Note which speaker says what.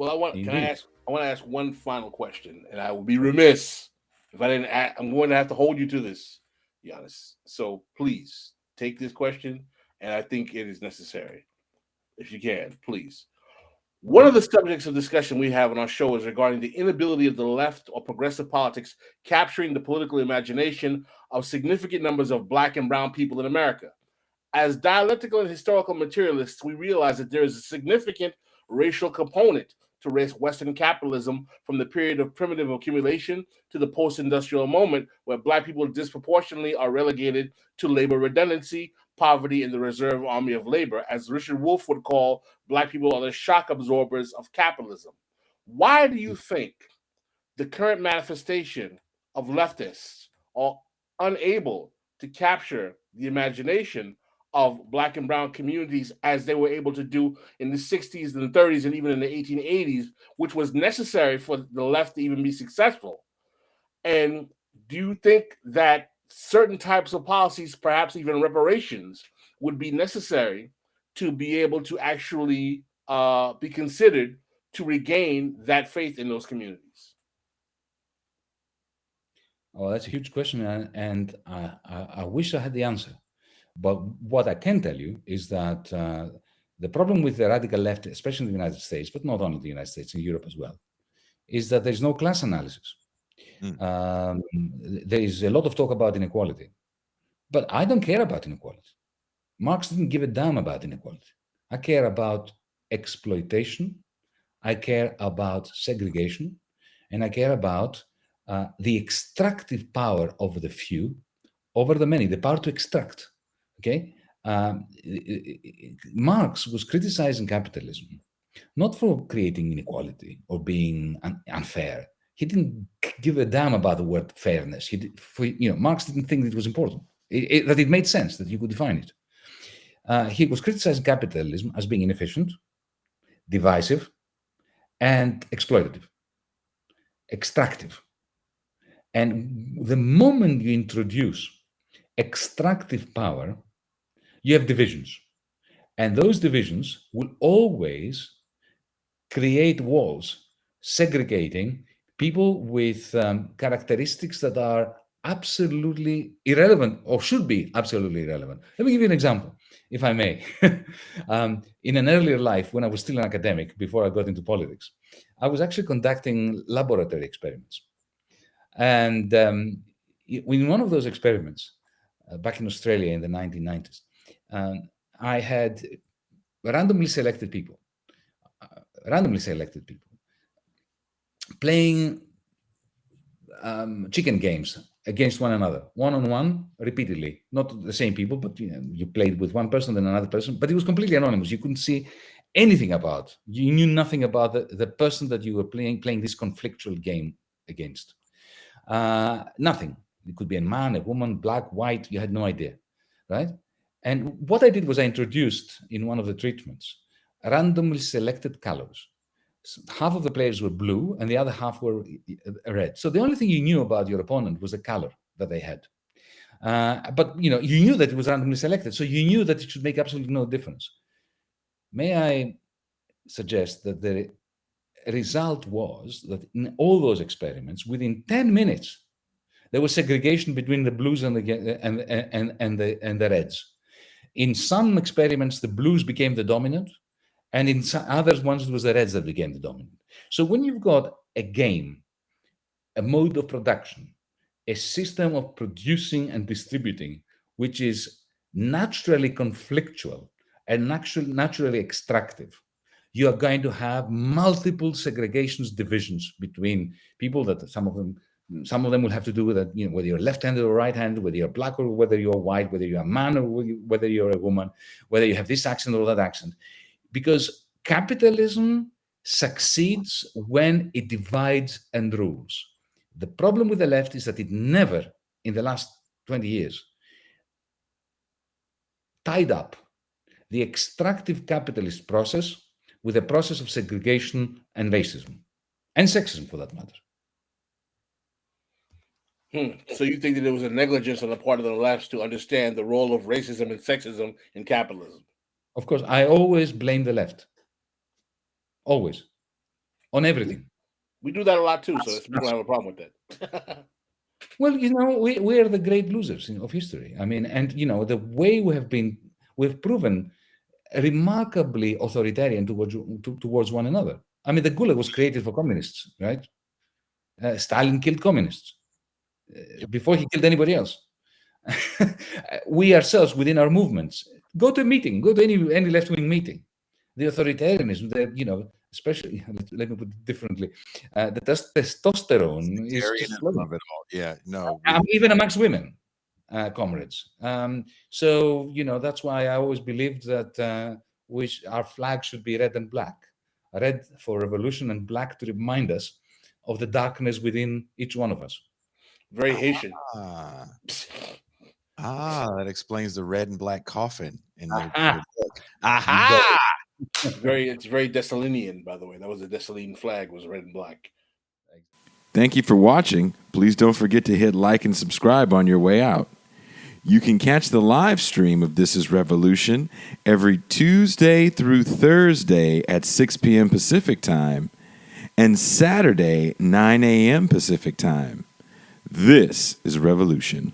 Speaker 1: I want
Speaker 2: Indeed.
Speaker 1: to ask one final question, and I will be remiss if I didn't. I'm going to have to hold you to this, Giannis. So please take this question, and I think it is necessary. If you can, please. One of the subjects of discussion we have on our show is regarding the inability of the left or progressive politics capturing the political imagination of significant numbers of black and brown people in America. As dialectical and historical materialists, we realize that there is a significant racial component to Western capitalism from the period of primitive accumulation to the post industrial moment, where black people disproportionately are relegated to labor redundancy, poverty, and the reserve army of labor. As Richard Wolff would call, black people are the shock absorbers of capitalism. Why do you think the current manifestation of leftists are unable to capture the imagination of black and brown communities as they were able to do in the 60s and the 30s and even in the 1880s, which was necessary for the left to even be successful? And do you think that certain types of policies, perhaps even reparations, would be necessary to be able to actually be considered to regain that faith in those communities?
Speaker 2: Oh, that's a huge question, and I wish I had the answer. But what I can tell you is that the problem with the radical left, especially in the United States, but not only the United States, in Europe as well, is that there's no class analysis.
Speaker 3: Mm.
Speaker 2: Um, there is a lot of talk about inequality, but I don't care about inequality. Marx didn't give a damn about inequality. I care about exploitation, I care about segregation, and I care about the extractive power of the few over the many, the power to extract. Okay? Marx was criticizing capitalism not for creating inequality or being unfair. He didn't give a damn about the word fairness. Marx didn't think it was important, that it made sense, that you could define it. He was criticizing capitalism as being inefficient, divisive, and exploitative, extractive. And the moment you introduce extractive power, you have divisions. And those divisions will always create walls, segregating people with characteristics that are absolutely irrelevant or should be absolutely irrelevant. Let me give you an example, if I may. In an earlier life, when I was still an academic, before I got into politics, I was actually conducting laboratory experiments. And in one of those experiments, back in Australia in the 1990s, I had randomly selected people playing chicken games against one another, one on one, repeatedly. Not the same people, but you played with one person, then another person, but it was completely anonymous. You couldn't see anything about. You knew nothing about the person that you were playing this conflictual game against. Nothing. It could be a man, a woman, black, white. You had no idea, right? And what I did was I introduced in one of the treatments randomly selected colors. Half of the players were blue and the other half were red. So the only thing you knew about your opponent was the color that they had. But you knew that it was randomly selected, so you knew that it should make absolutely no difference. May I suggest that the result was that in all those experiments, within 10 minutes, there was segregation between the blues and the reds. In some experiments, the blues became the dominant, and in some other ones, it was the reds that became the dominant. So when you've got a game, a mode of production, a system of producing and distributing, which is naturally conflictual and naturally extractive, you are going to have multiple segregations, divisions between people that some of them will have to do with that, whether you're left-handed or right-handed, whether you're black or whether you're white, whether you're a man or whether you're a woman, whether you have this accent or that accent. Because capitalism succeeds when it divides and rules. The problem with the left is that it never, in the last 20 years, tied up the extractive capitalist process with the process of segregation and racism, and sexism for that matter.
Speaker 1: So you think that there was a negligence on the part of the left to understand the role of racism and sexism in capitalism?
Speaker 2: Of course, I always blame the left. Always. on everything.
Speaker 1: We do that a lot too, so we don't have a problem with that.
Speaker 2: Well, we are the great losers of history. I mean, and the way we've proven remarkably authoritarian towards one another. I mean, the Gulag was created for communists, right? Stalin killed communists before he killed anybody else. We ourselves, within our movements, go to a meeting, go to any left-wing meeting. The authoritarianism, especially, let me put it differently, the testosterone is just flowing.
Speaker 3: Of it all. Yeah, no.
Speaker 2: Even amongst women, comrades. So, that's why I always believed that our flag should be red and black. Red for revolution and black to remind us of the darkness within each one of us.
Speaker 1: Very Haitian.
Speaker 3: That explains the red and black coffin in the book.
Speaker 2: Aha!
Speaker 1: It's very Dessalinian, by the way. That was the Dessalines flag, was red and black.
Speaker 3: Thank you for watching. Please don't forget to hit like and subscribe on your way out. You can catch the live stream of This is Revolution every Tuesday through Thursday at 6 p.m. Pacific Time and Saturday, 9 a.m. Pacific Time. This is Revolution.